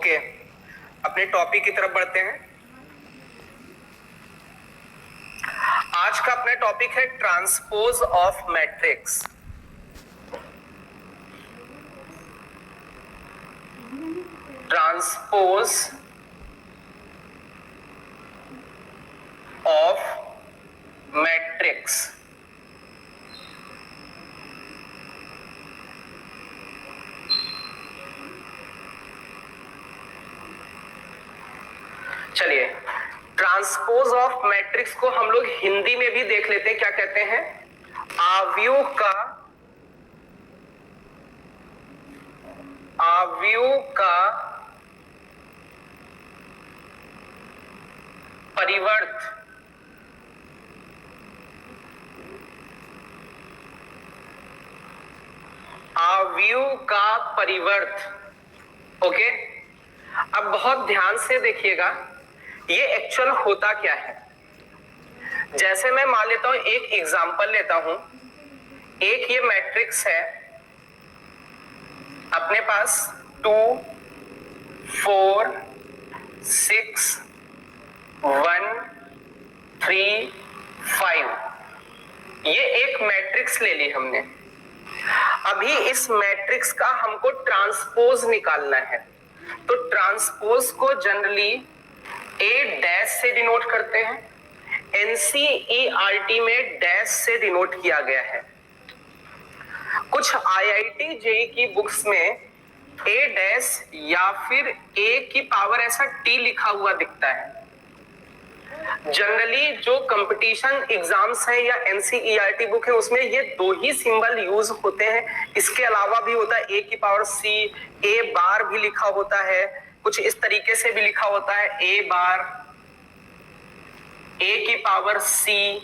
Okay, अपने topic की तरफ बढ़ते हैं। आज का अपना टॉपिक है transpose of matrix. Transpose of matrix. चलिए, ट्रांसपोज ऑफ मैट्रिक्स को हम लोग हिंदी में भी देख लेते हैं। क्या कहते हैं? आव्यूह का परिवर्त। आव्यूह का परिवर्त। ओके, अब बहुत ध्यान से देखिएगा, ये एक्चुअल होता क्या है। जैसे मैं मान लेता हूं, एक एग्जांपल लेता हूं। एक ये मैट्रिक्स है अपने पास 2 4 6 1 3 5। ये एक मैट्रिक्स ले ली हमने। अभी इस मैट्रिक्स का हमको ट्रांसपोज निकालना है। तो ट्रांसपोज को जनरली ए डैश से डिनोट करते हैं। एनसीईआरटी में डैश से डिनोट किया गया है। कुछ आईआईटी जेई की बुक्स में ए डैश या फिर ए की पावर ऐसा टी लिखा हुआ दिखता है। जनरली जो कंपटीशन एग्जाम्स हैं या एनसीईआरटी बुक है, उसमें ये दो ही सिंबल यूज होते हैं। इसके अलावा भी होता है ए की पावर सी, ए बार भी लिखा होता है, कुछ इस तरीके से भी लिखा होता है, ए बार, ए की पावर सी।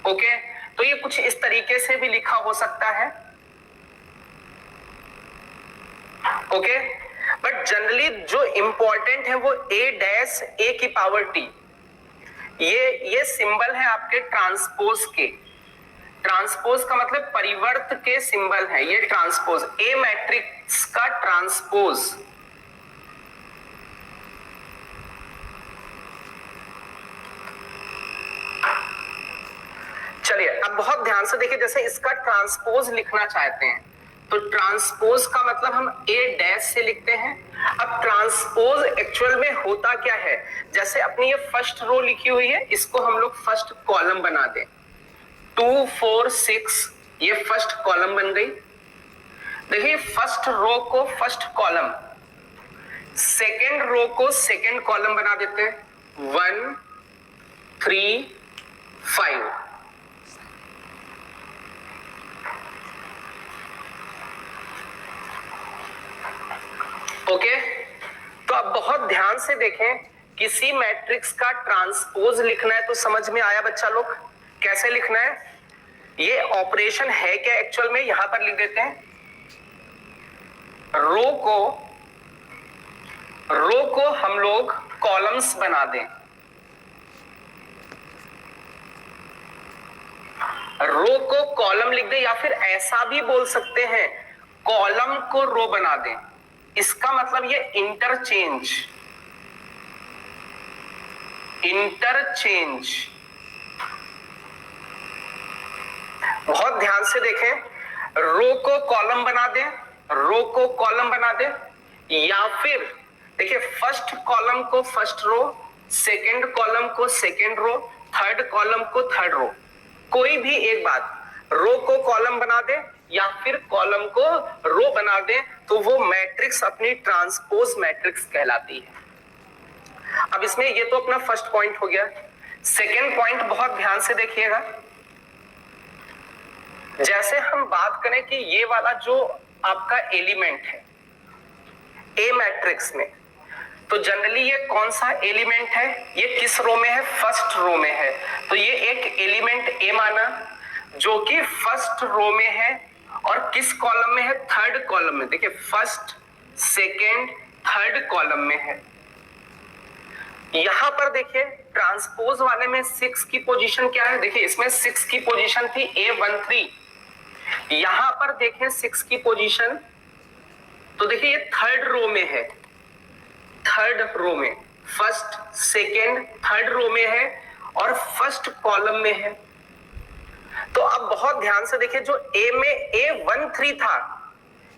ओके, तो ये कुछ इस तरीके से भी लिखा हो सकता है। ओके, बट जनरली जो इंपॉर्टेंट है वो ए डैश ए की पावर टी। ये सिंबल है आपके ट्रांसपोज के। ट्रांसपोज का मतलब परिवर्त के सिंबल है ये ट्रांसपोज। ए मैट्रिक्स का ट्रांसपोज। चलिए, अब बहुत ध्यान से देखिए, जैसे इसका ट्रांसपोज लिखना चाहते हैं तो ट्रांसपोज का मतलब हम ए डैश से लिखते हैं। अब ट्रांसपोज एक्चुअल में होता क्या है? जैसे अपनी ये फर्स्ट रो लिखी हुई है, इसको हम लोग फर्स्ट कॉलम बना दें। 2 4 6 ये फर्स्ट कॉलम बन गई। देखिए, फर्स्ट रो को फर्स्ट कॉलम, सेकेंड रो को सेकेंड कॉलम बना देते हैं। 1 3 5। ओके, तो अब बहुत ध्यान से देखें, किसी मैट्रिक्स का ट्रांसपोज लिखना है तो समझ में आया बच्चा लोग कैसे लिखना है? ये ऑपरेशन है क्या एक्चुअल में, यहां पर लिख देते हैं। रो को हम लोग कॉलम्स बना दें। रो को कॉलम लिख दें, या फिर ऐसा भी बोल सकते हैं, कॉलम को रो बना दें। इसका मतलब ये इंटरचेंज। बहुत ध्यान से देखें, रो को कॉलम बना दें, रो को कॉलम बना दें, या फिर देखिए फर्स्ट कॉलम को फर्स्ट रो, सेकंड कॉलम को सेकंड रो, थर्ड कॉलम को थर्ड रो। कोई भी एक बात, रो को कॉलम बना दे या फिर कॉलम को रो बना दे, तो वो मैट्रिक्स अपनी ट्रांसपोज मैट्रिक्स कहलाती है। अब इसमें ये तो अपना फर्स्ट पॉइंट हो गया। सेकेंड पॉइंट बहुत ध्यान से देखिएगा। जैसे हम बात करें कि ये वाला जो आपका एलिमेंट है ए मैट्रिक्स में, तो जनरली ये कौन सा एलिमेंट है? ये किस रो में है? फर्स्ट रो में है। तो ये एक एलिमेंट ए माना जो कि फर्स्ट रो में है, और किस कॉलम में है? थर्ड कॉलम में। देखिए, फर्स्ट सेकेंड थर्ड कॉलम में है। यहां पर देखिए ट्रांसपोज वाले में 6 की पोजीशन क्या है? देखिए, इसमें 6 की पोजीशन थी A13। यहां पर देखें 6 की पोजीशन, तो देखिए ये थर्ड रो में है। थर्ड रो में, फर्स्ट सेकेंड थर्ड रो में है और फर्स्ट कॉलम में है। तो अब बहुत ध्यान से देखिए, जो ए में A13 था,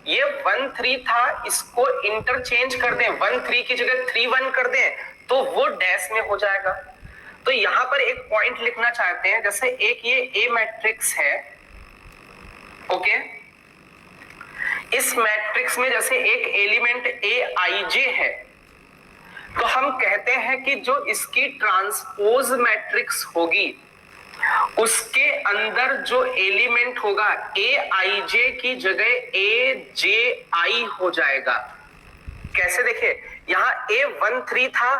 ये 13 था, इसको इंटरचेंज कर दें, 13 की जगह 31 कर दें तो वो डैश में हो जाएगा। तो यहां पर एक पॉइंट लिखना चाहते हैं, जैसे एक ये ए मैट्रिक्स है, ओके, इस मैट्रिक्स में जैसे एक एलिमेंट Aij है, तो हम कहते हैं कि जो इसकी ट्रांसपोज मैट्रिक्स होगी उसके अंदर जो एलिमेंट होगा Aij की जगह Aj हो जाएगा। कैसे देखे, यहां A13 था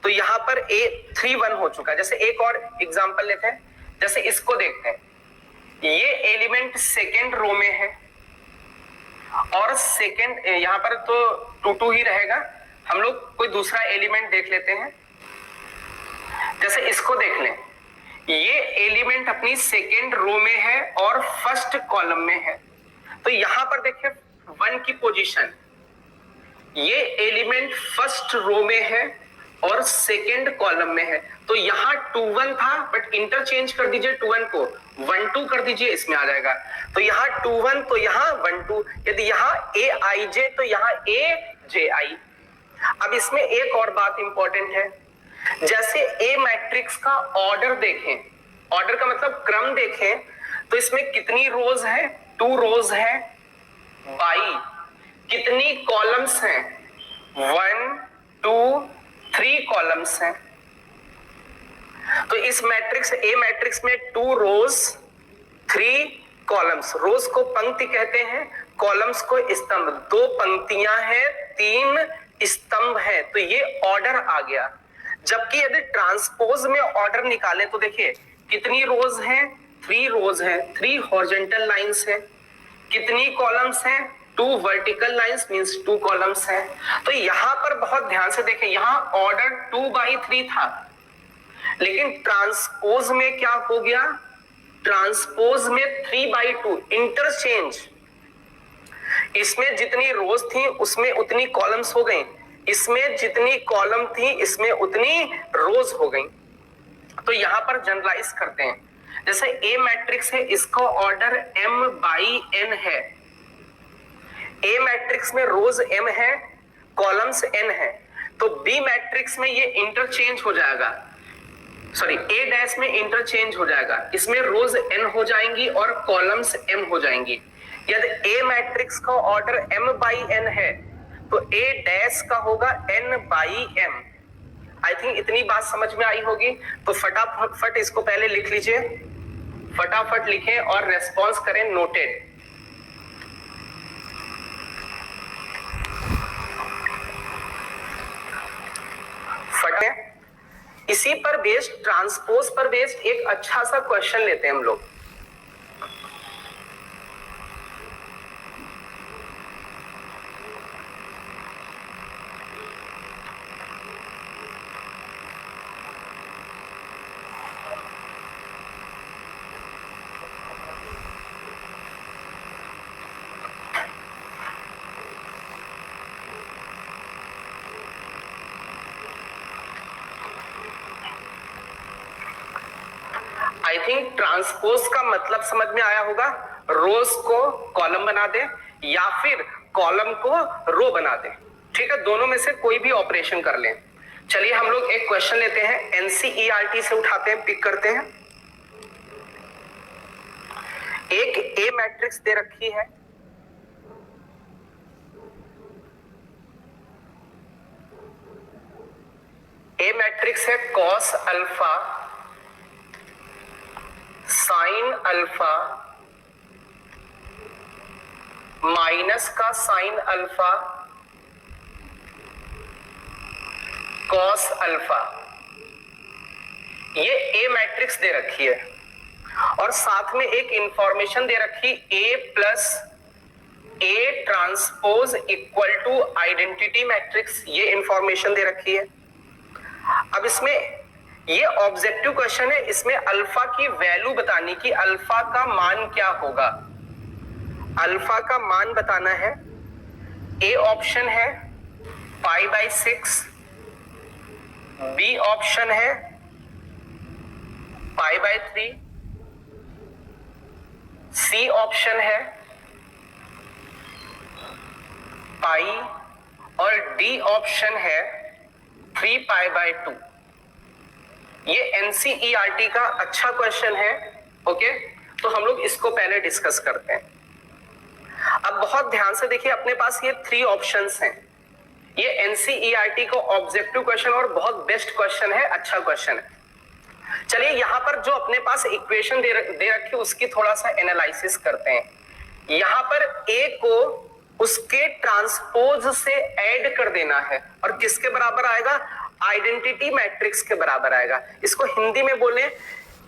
तो यहां पर A31 हो चुका है। जैसे एक और एग्जांपल लेते हैं, जैसे इसको देखते हैं, ये एलिमेंट सेकेंड रो में है और सेकेंड यहां पर तो 2 ही रहेगा, हम लोग कोई दूसरा एलिमेंट देख लेते हैं। जैसे इसको देख लें, ये एलिमेंट अपनी सेकेंड रो में है और फर्स्ट कॉलम में है। तो यहां पर देखिए 1 की पोजीशन, ये एलिमेंट फर्स्ट रो में है और सेकेंड कॉलम में है। तो यहां 2 1 था, बट इंटरचेंज कर दीजिए 2 1 को, 1 2 कर दीजिए, इसमें आ जाएगा। तो यहां 2 1 तो यहां 1 2, यदि यहां Aij तो यहां Aji। अब इसमें एक और बात इंपॉर्टेंट है, जैसे ए मैट्रिक्स का ऑर्डर देखें, ऑर्डर का मतलब क्रम देखें, तो इसमें कितनी रोज है, 2 रोज है, बाई कितनी कॉलम्स हैं, 1 2 3 कॉलम्स हैं। तो इस मैट्रिक्स ए मैट्रिक्स में 2 रोज 3 कॉलम्स, रोज को पंक्ति कहते हैं, कॉलम्स को स्तंभ, 2 पंक्तियां हैं 3 स्तंभ है, तो ये ऑर्डर आ गया। जबकि यदि ट्रांसपोज में ऑर्डर निकाले तो देखिए कितनी रोज हैं, 3 रोज हैं, 3 हॉरिजॉन्टल लाइंस है, कितनी कॉलम्स हैं, 2 वर्टिकल लाइंस मींस 2 कॉलम्स हैं। तो यहां पर बहुत ध्यान से देखें, यहां ऑर्डर 2/3 था, लेकिन ट्रांसपोज में क्या हो गया, ट्रांसपोज में 3/2 इंटरचेंज, इसमें जितनी रोज थी उसमें उतनी कॉलम्स हो गई, इसमें जितनी कॉलम थी इसमें उतनी रोज हो गई। तो यहां पर जनरलाइज करते हैं, जैसे ए मैट्रिक्स है, इसका ऑर्डर m/n है, ए मैट्रिक्स में रोज m है, कॉलम्स n है, तो बी मैट्रिक्स में ये इंटरचेंज हो जाएगा, सॉरी ए डैश में इंटरचेंज हो जाएगा, इसमें रोज n हो जाएंगी और कॉलम्स m हो जाएंगी। यदि ए मैट्रिक्स का ऑर्डर m/n है तो ए डैश का होगा n/m। आई थिंक इतनी बात समझ में आई होगी। तो फटाफट इसको पहले लिख लीजिए, फटाफट लिखें और रेस्पॉन्स करें नोटेड। इसी पर बेस्ड, ट्रांसपोज पर बेस्ड एक अच्छा सा क्वेश्चन लेते हैं हम लोग। आई थिंक ट्रांसपोज का मतलब समझ में आया होगा, रोज को कॉलम बना दे या फिर कॉलम को रो बना दे, ठीक है, दोनों में से कोई भी ऑपरेशन कर लें। चलिए हम लोग एक क्वेश्चन लेते हैं, एनसीईआरटी से उठाते हैं, पिक करते हैं। एक ए मैट्रिक्स दे रखी है, ए मैट्रिक्स है cos alpha, sine alpha, minus का साइन अल्फा, कॉस अल्फा, ये ए मैट्रिक्स दे रखी है और साथ में एक इंफॉर्मेशन दे रखी A plus A transpose equal to identity matrix, ये इंफॉर्मेशन दे रखी है। अब इसमें ये ऑब्जेक्टिव क्वेश्चन है, इसमें अल्फा की वैल्यू बतानी कि अल्फा का मान क्या होगा, अल्फा का मान बताना है। ए ऑप्शन है π/6, बी ऑप्शन है π/3, सी ऑप्शन है पाई और डी ऑप्शन है 3π/2। ये एनसीईआरटी का अच्छा क्वेश्चन है। ओके, तो हम लोग इसको पहले डिस्कस करते हैं। अब बहुत ध्यान से देखिए, अपने पास ये 3 ऑप्शंस हैं। ये एनसीईआरटी का ऑब्जेक्टिव क्वेश्चन और बहुत बेस्ट क्वेश्चन है, अच्छा क्वेश्चन है। चलिए यहां पर जो अपने पास इक्वेशन दे रखी उसकी थोड़ा सा एनालिसिस करते हैं। यहां पर ए को उसके ट्रांसपोज से ऐड कर देना है और किसके बराबर आएगा? आइडेंटिटी मैट्रिक्स के बराबर आएगा। इसको हिंदी में बोले,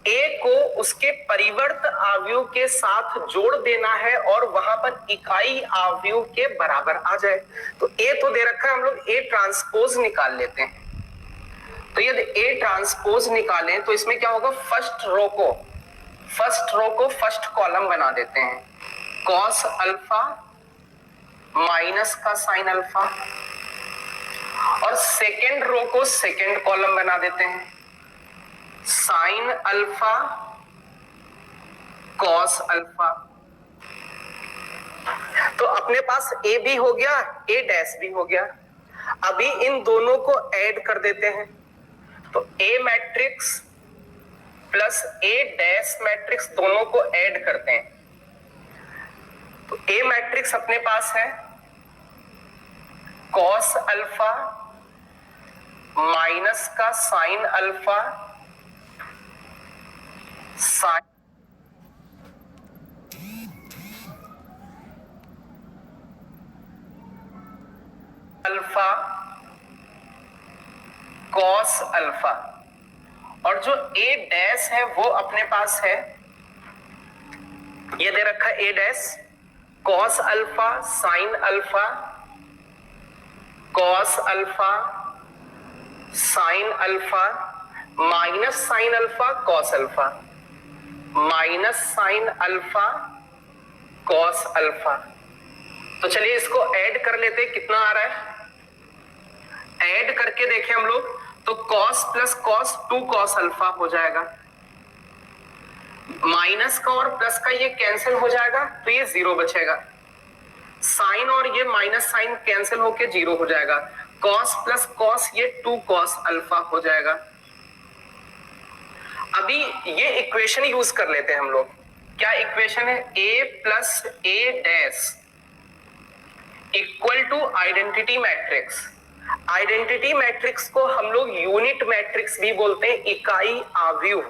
ए को उसके परिवर्त आव्यूह के साथ जोड़ देना है और वहां पर इकाई आव्यूह के बराबर आ जाए। तो ए तो दे रखा है, हम लोग ए ट्रांसपोज निकाल लेते हैं। तो यदि ए ट्रांसपोज निकालें तो इसमें क्या होगा? फर्स्ट रो को फर्स्ट कॉलम बना देते हैं, कॉस अल्फा माइनस का साइन अल्फा, और सेकेंड रो को सेकेंड कॉलम बना देते हैं, साइन अल्फा कॉस अल्फा। तो अपने पास ए भी हो गया, ए डैश भी हो गया। अभी इन दोनों को ऐड कर देते हैं, तो ए matrix plus A dash matrix दोनों को ऐड करते हैं। तो ए मैट्रिक्स अपने पास है कॉस अल्फा माइनस का sine alpha sine alpha cos alpha, और जो ए डैश है वो अपने पास है, ये दे रखा है A dash cos alpha sine alpha cos alpha sine alpha minus sine alpha cos alpha minus sine alpha cos alpha. तो चलिए इसको ऐड कर लेते हैं, कितना आ रहा है? ऐड करके देखें हम लोग तो cos plus cos 2 cos alpha हो जाएगा, माइनस का और प्लस का ये कैंसिल हो जाएगा तो ये 0 बचेगा, साइन और ये माइनस साइन कैंसिल होके 0 हो जाएगा, कॉस प्लस कॉस ये 2 कॉस अल्फा हो जाएगा। अभी ये इक्वेशन यूज कर लेते हैं हम लोग। क्या इक्वेशन है? a plus A dash equal to identity matrix. Identity matrix को हम लोग यूनिट मैट्रिक्स भी बोलते हैं, इकाई आव्यूह।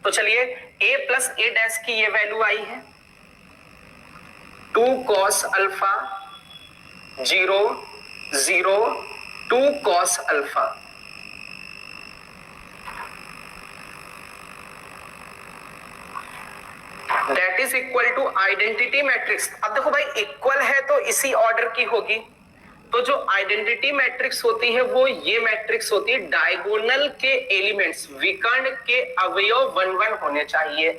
तो चलिए a प्लस ए डैश की ये वैल्यू आई है 2 cos alpha 0 0 2 cos alpha. That is equal to identity matrix. अब देखो भाई, इक्वल है तो इसी ऑर्डर की होगी। तो जो आइडेंटिटी मैट्रिक्स होती है वो ये मैट्रिक्स होती है, डायगोनल के एलिमेंट्स विकर्ण के अवयव 1 1 होने चाहिए।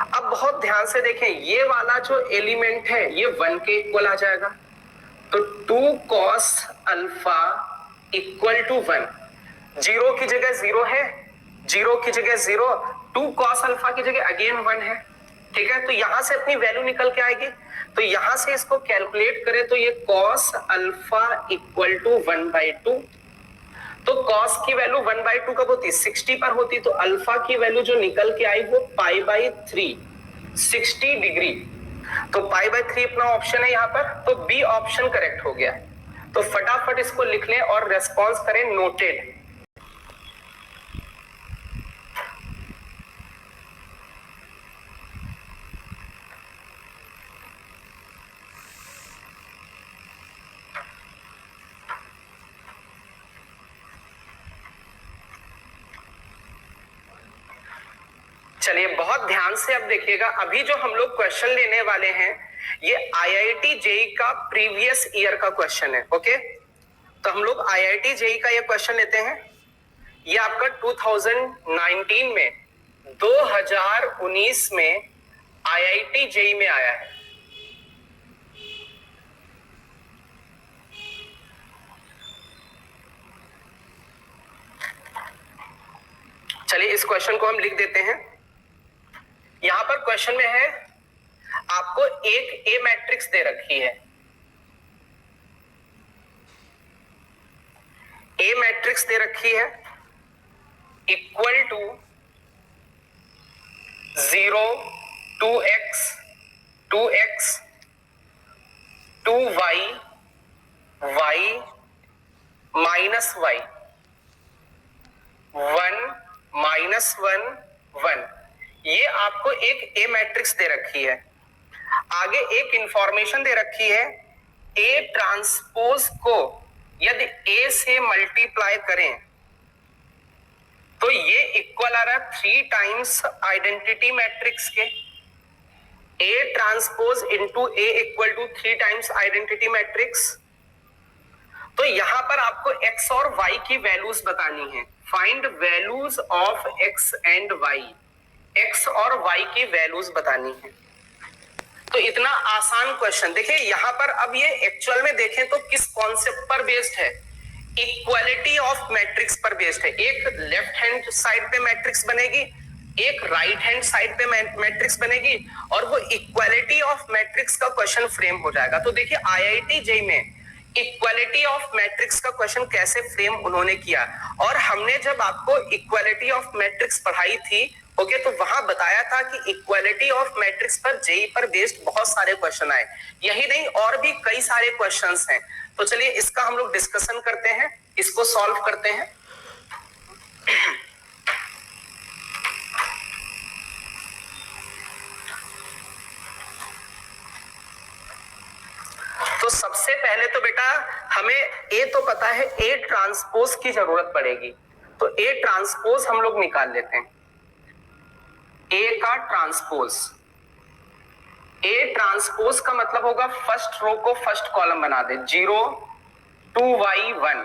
अब बहुत ध्यान से देखें, ये वाला जो एलिमेंट है ये 1 के इक्वल आ जाएगा, तो 2 कॉस अल्फा इक्वल टू 1। 0 की जगह 0 है, 0 की जगह 0, 2 कॉस अल्फा की जगह अगेन 1 है। ठीक है, तो यहां से अपनी वैल्यू निकल के आएगी। तो यहां से इसको कैलकुलेट करें तो ये कॉस अल्फा इक्वल टू 1/2। तो कॉस की वैल्यू 1/2 कब होती? 60 पर होती। तो अल्फा की वैल्यू जो निकल के आई वो π/3 60 डिग्री। तो π/3 अपना ऑप्शन है यहाँ पर, तो बी ऑप्शन करेक्ट हो गया। तो फटाफट इसको लिख लें और रेस्पॉन्स करें नोटेड। चलिए बहुत ध्यान से अब देखिएगा, अभी जो हम लोग क्वेश्चन लेने वाले हैं ये आईआईटी जेई का प्रीवियस ईयर का क्वेश्चन है। ओके, तो हम लोग आईआईटी जेई का ये क्वेश्चन लेते हैं। ये आपका 2019 में 2019 में आईआईटी जेई में आया है। चलिए इस क्वेश्चन को हम लिख देते हैं। यहां पर क्वेश्चन में है आपको एक ए मैट्रिक्स दे रखी है, ए मैट्रिक्स दे रखी है equal to 0 2x 2x 2y y minus y 1 minus 1 1। ये आपको एक ए मैट्रिक्स दे रखी है। आगे एक इंफॉर्मेशन दे रखी है, ए ट्रांसपोज को यदि ए से मल्टीप्लाई करें तो ये इक्वल आ रहा है 3 टाइम्स आइडेंटिटी मैट्रिक्स के। A transpose into A equal to 3 times identity matrix. तो यहां पर आपको x और y की वैल्यूज बतानी है। Find values of x and y, x और y की वैल्यूज बतानी है। तो इतना आसान क्वेश्चन। देखिए यहां पर अब ये एक्चुअल में देखें तो किस कॉन्सेप्ट पर बेस्ड है, इक्वालिटी ऑफ मैट्रिक्स पर बेस्ड है। एक लेफ्ट हैंड साइड पे मैट्रिक्स बनेगी, एक राइट हैंड साइड पे मैट्रिक्स बनेगी, और वो इक्वालिटी ऑफ मैट्रिक्स का क्वेश्चन फ्रेम हो जाएगा। तो देखिए आईआईटी जेईई में इक्वालिटी ऑफ मैट्रिक्स का क्वेश्चन कैसे फ्रेम उन्होंने किया, और हमने जब आपको इक्वालिटी ऑफ मैट्रिक्स पढ़ाई थी ओके, तो वहां बताया था कि इक्वालिटी ऑफ मैट्रिक्स पर जेईई पर बेस्ड बहुत सारे क्वेश्चन आए। यही नहीं और भी कई सारे क्वेश्चंस हैं। तो चलिए इसका हम लोग डिस्कशन करते हैं, इसको सॉल्व करते हैं। तो सबसे पहले तो बेटा हमें ए तो पता है, ए ट्रांसपोज की जरूरत पड़ेगी। तो ए ट्रांसपोज हम लोग निकाल लेते हैं। ए का ट्रांसपोज, ए ट्रांसपोज का मतलब होगा फर्स्ट रो को फर्स्ट कॉलम बना दे, 0 2y1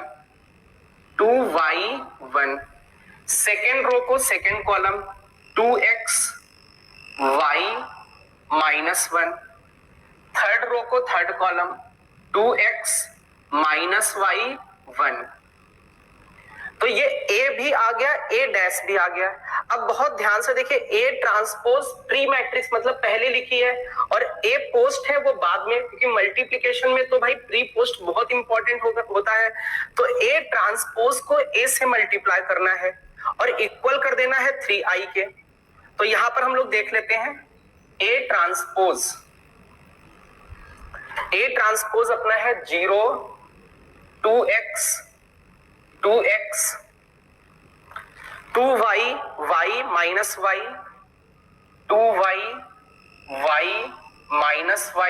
2y1। सेकेंड रो को second column 2x y minus 1। Third row को third column 2x minus y 1। तो ये ए भी आ गया, ए डैश भी आ गया। अब बहुत ध्यान से देखिए, ए ट्रांसपोज प्री मैट्रिक्स मतलब पहले लिखी है, और ए पोस्ट है वो बाद में, क्योंकि मल्टीप्लिकेशन में तो भाई प्री पोस्ट बहुत इंपॉर्टेंट होता है। तो ए ट्रांसपोज को ए से मल्टीप्लाई करना है और इक्वल कर देना है 3i के। तो यहां पर हम लोग देख लेते हैं ए ट्रांसपोज। ए ट्रांसपोज अपना है 0 2x 2x 2y y minus y 2y y minus y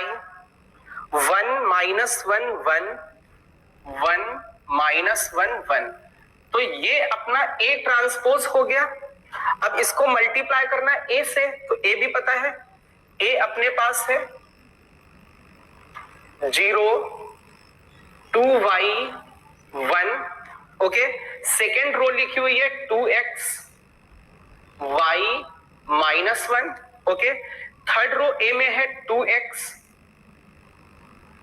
1 minus 1 1 1 minus 1 1। तो ये अपना ए ट्रांसपोज हो गया। अब इसको मल्टीप्लाई करना है ए से, तो ए भी पता है, ए अपने पास है 0 2y 1 ओके। सेकेंड रो लिखी हुई है 2x y minus 1 okay. Third row A में है 2x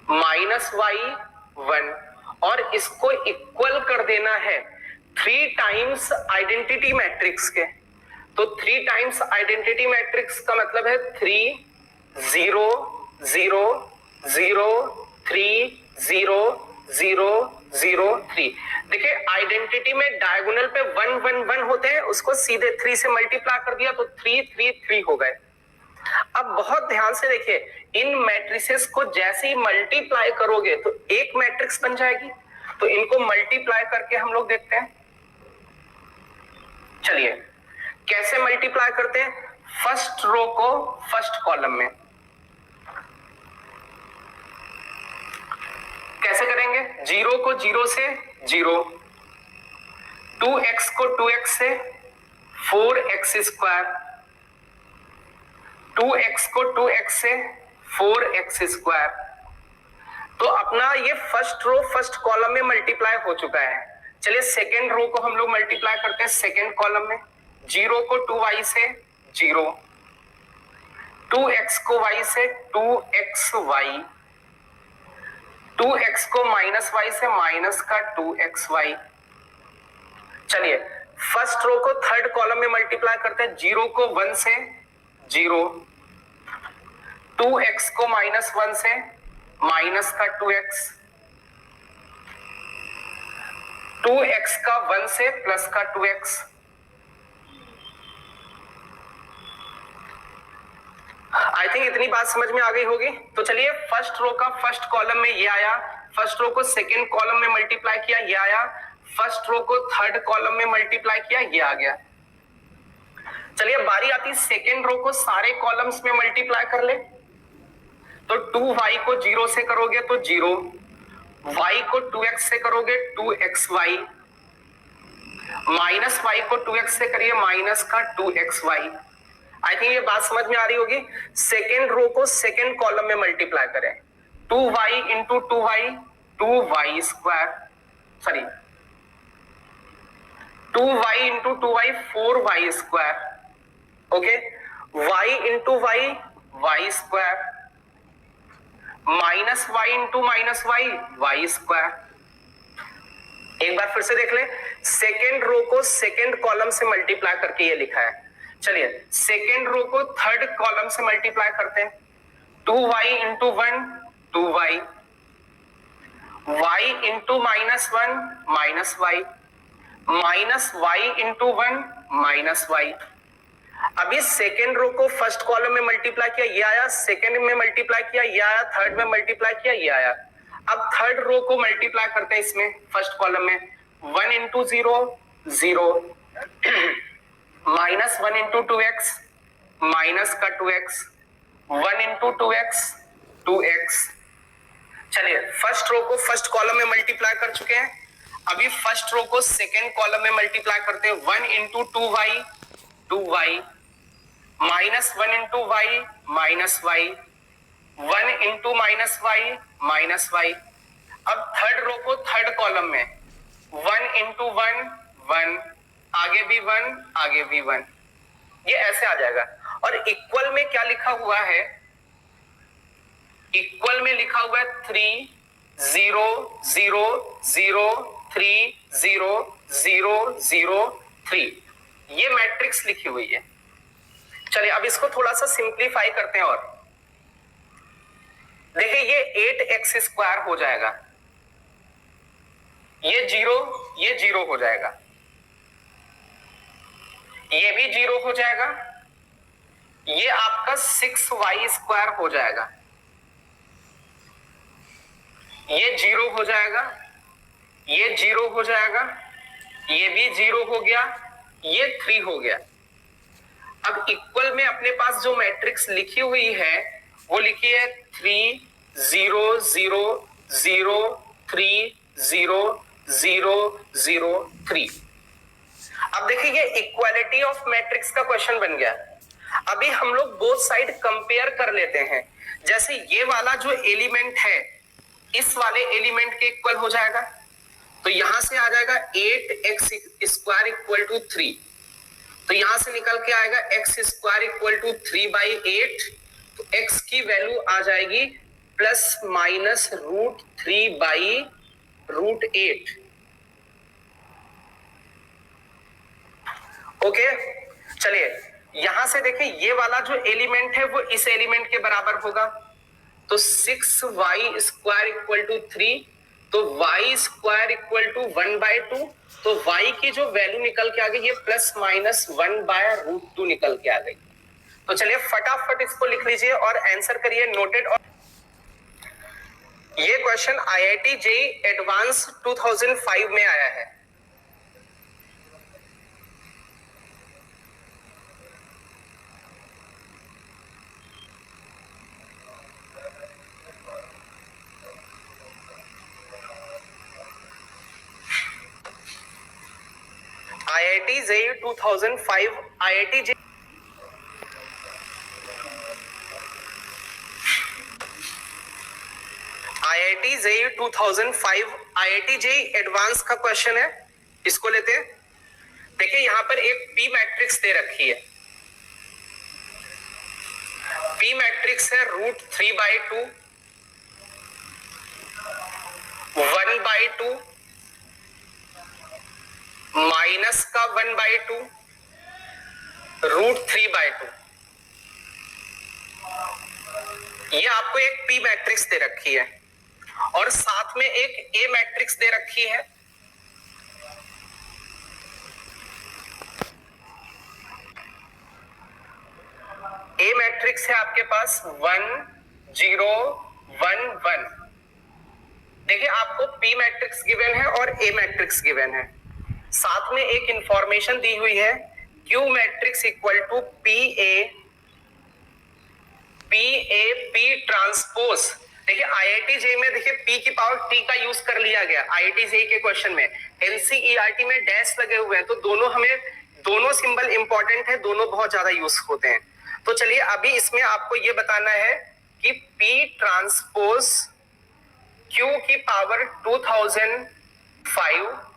माइनस y 1, और इसको इक्वल कर देना है 3 टाइम्स आइडेंटिटी मैट्रिक्स के। तो 3 टाइम्स आइडेंटिटी मैट्रिक्स का मतलब है 3 0 0 0 3 0 0 0 3। देखिए आइडेंटिटी में डायगोनल पे 1 1 1 होते हैं, उसको सीधे 3 से मल्टीप्लाई कर दिया तो 3 3 3 हो गए। अब बहुत ध्यान से देखिए, इन मैट्रिसेस को जैसे ही मल्टीप्लाई करोगे तो एक मैट्रिक्स बन जाएगी। तो इनको मल्टीप्लाई करके हम लोग देखते हैं। चलिए कैसे मल्टीप्लाई करते हैं, फर्स्ट रो को फर्स्ट कॉलम में कैसे करेंगे, 0 को 0 से 0, 2x को 2x से 4x स्क्वायर, 2x को 2x से 4x स्क्वायर। तो अपना ये फर्स्ट रो फर्स्ट कॉलम में मल्टीप्लाई हो चुका है। चलिए सेकेंड रो को हम लोग मल्टीप्लाई करते हैं सेकेंड कॉलम में, 0 को 2y से 0, 2x को y से 2xy, 2x को माइनस y से माइनस का 2xy। चलिए फर्स्ट रो को थर्ड कॉलम में मल्टीप्लाई करते हैं, 0 को 1 से 0, 2x को -1 से माइनस का 2x, 2x का 1 से प्लस का 2x। आई थिंक इतनी बात समझ में आ गई होगी। तो चलिए फर्स्ट रो का फर्स्ट कॉलम में ये आया, फर्स्ट रो को सेकंड कॉलम में मल्टीप्लाई किया ये आया, फर्स्ट रो को थर्ड कॉलम में मल्टीप्लाई किया ये आ गया। चलिए बारी आती सेकंड रो को सारे कॉलम्स में मल्टीप्लाई कर ले। तो 2y को 0 से करोगे तो 0, y को 2x से करोगे 2xy, माइनस y को 2x से करिए माइनस का 2xy। आई थिंक ये बात समझ में आ रही होगी। सेकेंड रो को सेकेंड कॉलम में मल्टीप्लाई करें, 2y into 2y 2y square, sorry 2y into 2y 4y square, okay, y into y y square, minus y into minus y y square. एक बार फिर से देख ले, सेकेंड रो को second column से multiply करके ये लिखा है। चलिए सेकेंड रो को थर्ड कॉलम से मल्टीप्लाई करते हैं, 2y into 1 2y, y into -1 minus y, minus y into 1 minus y। अभी सेकेंड रो को फर्स्ट कॉलम में मल्टीप्लाई किया ये आया, सेकेंड में मल्टीप्लाई किया ये आया, थर्ड में मल्टीप्लाई किया ये आया। अब थर्ड रो को मल्टीप्लाई करते हैं इसमें फर्स्ट कॉलम में, 1 into 0 0, minus 1 into 2x minus का 2x, 1 इंटू 2x 2x। चलिए फर्स्ट रो को फर्स्ट कॉलम में मल्टीप्लाई कर चुके हैं, अभी फर्स्ट रो को सेकेंड कॉलम में मल्टीप्लाई करते हैं, 1 into 2y 2y, minus 1 into y minus y, 1 into minus y minus y। अब थर्ड रो को थर्ड कॉलम में, 1 इंटू 1 1, आगे भी 1 आगे भी 1, ये ऐसे आ जाएगा। और इक्वल में क्या लिखा हुआ है, इक्वल में लिखा हुआ है 3 0 0 0 3 0 0 0 3, ये मैट्रिक्स लिखी हुई है। चलिए अब इसको थोड़ा सा सिंप्लीफाई करते हैं और देखिए ये 8x स्क्वायर हो जाएगा, ये 0 हो जाएगा, ये भी 0 हो जाएगा, ये आपका 6y स्क्वायर हो जाएगा, ये 0 हो जाएगा, ये 0 हो जाएगा, ये भी 0 हो गया, ये 3 हो गया। अब इक्वल में अपने पास जो मैट्रिक्स लिखी हुई है वो लिखी है 3 0 0 0 3 0 0 0 3। अब देखिए ये इक्वालिटी ऑफ मैट्रिक्स का क्वेश्चन बन गया। अभी हम लोग बोथ साइड कंपेयर कर लेते हैं। जैसे ये वाला जो एलिमेंट है इस वाले एलिमेंट के इक्वल हो जाएगा, तो यहां से आ जाएगा 8x स्क्वायर इक्वल टू 3, तो यहां से निकल के आएगा x स्क्वायर इक्वल टू 3/8, तो x की वैल्यू आ जाएगी प्लस माइनस √3/√8। ओके, चलिए यहां से देखिए ये वाला जो एलिमेंट है वो इस एलिमेंट के बराबर होगा, तो 6y स्क्वायर इक्वल टू 3, तो y स्क्वायर इक्वल टू 1/2, तो y की जो वैल्यू निकल के आ गई ये प्लस माइनस 1/√2 निकल के आ गई। तो चलिए फटाफट इसको लिख लीजिए और आंसर करिए नोटेड। और ये क्वेश्चन IIT JEE एडवांस 2005 में आया है। IIT JEE 2005, IIT JEE JEE 2005 IIT JEE advance का क्वेश्चन है, इसको लेते हैं। देखिए यहां पर एक P मैट्रिक्स दे रखी है, P मैट्रिक्स है √3/2 1/2 माइनस का 1/2 √3/2। ये आपको एक पी मैट्रिक्स दे रखी है और साथ में एक ए मैट्रिक्स दे रखी है। ए मैट्रिक्स है आपके पास 1 0 1 1। देखिए आपको पी मैट्रिक्स गिवन है और ए मैट्रिक्स गिवन है, साथ में एक इंफॉर्मेशन दी हुई है Q matrix equal to P A P transpose. देखिए आईआईटी जेईई में देखिए पी की पावर टी का यूज कर लिया गया आईआईटी जेईई के क्वेश्चन में। एनसीईआरटी में डैश लगे हुए हैं, तो दोनों सिंबल इंपॉर्टेंट है, दोनों बहुत ज्यादा यूज होते हैं। तो चलिए अभी इसमें आपको ये बताना है कि पी ट्रांसपोज क्यू की पावर 2005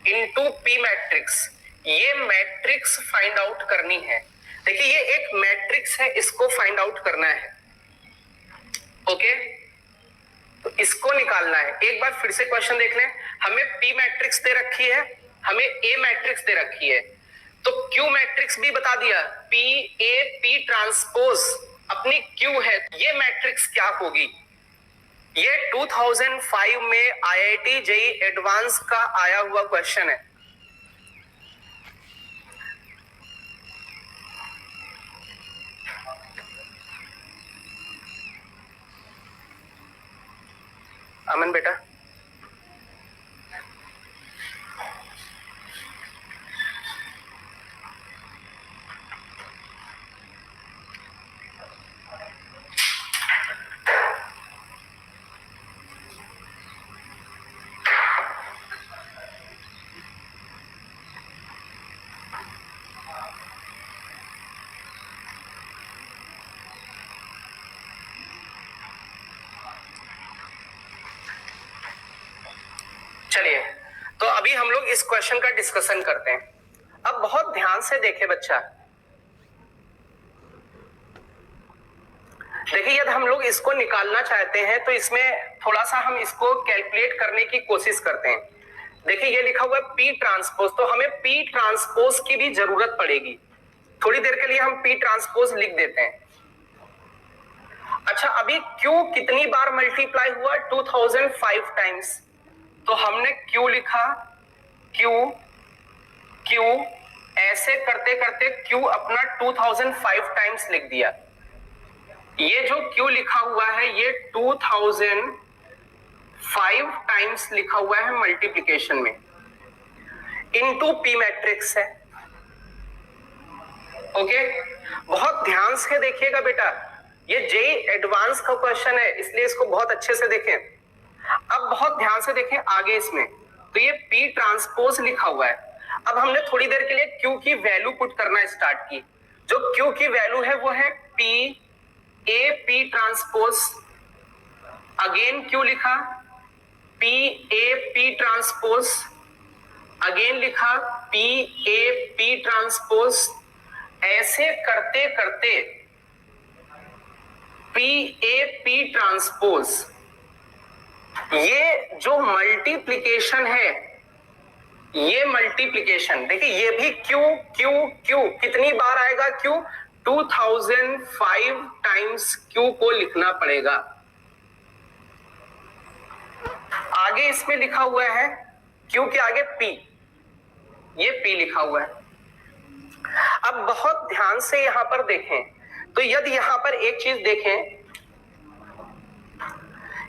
इंटू पी मैट्रिक्स, ये मैट्रिक्स फाइंड आउट करनी है। देखिए ये एक मैट्रिक्स है, इसको फाइंड आउट करना है। ओके, तो इसको निकालना है। एक बार फिर से क्वेश्चन देख लें। हमें पी मैट्रिक्स दे रखी है, हमें ए मैट्रिक्स दे रखी है, तो क्यू मैट्रिक्स भी बता दिया, पी ए पी ट्रांसपोज अपनी क्यू है। ये मैट्रिक्स क्या होगी? ये 2005 में आईआईटी जेईई एडवांस का आया हुआ क्वेश्चन है। अमन बेटा, चलिए तो अभी हम लोग इस क्वेश्चन का डिस्कशन करते हैं। अब बहुत ध्यान से देखे बच्चा, देखिए यदि हम लोग इसको निकालना चाहते हैं तो इसमें थोड़ा सा हम इसको कैलकुलेट करने की कोशिश करते हैं। देखिए ये लिखा हुआ है पी ट्रांसपोज, तो हमें पी ट्रांसपोज की भी जरूरत पड़ेगी। थोड़ी देर के लिए हम पी ट्रांसपोज लिख देते हैं। अच्छा, अभी क्यू कितनी बार मल्टीप्लाई हुआ? 2005 टाइम्स। तो हमने क्यू लिखा, क्यू क्यू, ऐसे करते करते क्यू अपना 2005 टाइम्स लिख दिया। ये जो क्यू लिखा हुआ है ये 2005 टाइम्स लिखा हुआ है मल्टीप्लिकेशन में, इनटू पी मैट्रिक्स है। ओके, बहुत ध्यान से देखिएगा बेटा, ये जेईई एडवांस का क्वेश्चन है, इसलिए इसको बहुत अच्छे से देखें। अब बहुत ध्यान से देखें आगे इसमें, तो ये पी ट्रांसपोज लिखा हुआ है। अब हमने थोड़ी देर के लिए क्यू की वैल्यू पुट करना स्टार्ट की। जो क्यू की वैल्यू है वो है P A P transpose, again Q लिखा, P A P transpose, again लिखा पी ए पी ट्रांसपोज। ऐसे करते करते पी ए पी ट्रांसपोज, ये जो मल्टीप्लिकेशन है, ये मल्टीप्लिकेशन देखिए, ये भी क्यू क्यू क्यू कितनी बार आएगा? क्यू 2005 टाइम्स क्यू को लिखना पड़ेगा। आगे इसमें लिखा हुआ है क्यू के आगे पी, ये पी लिखा हुआ है। अब बहुत ध्यान से यहां पर देखें, तो यदि यहां पर एक चीज देखें,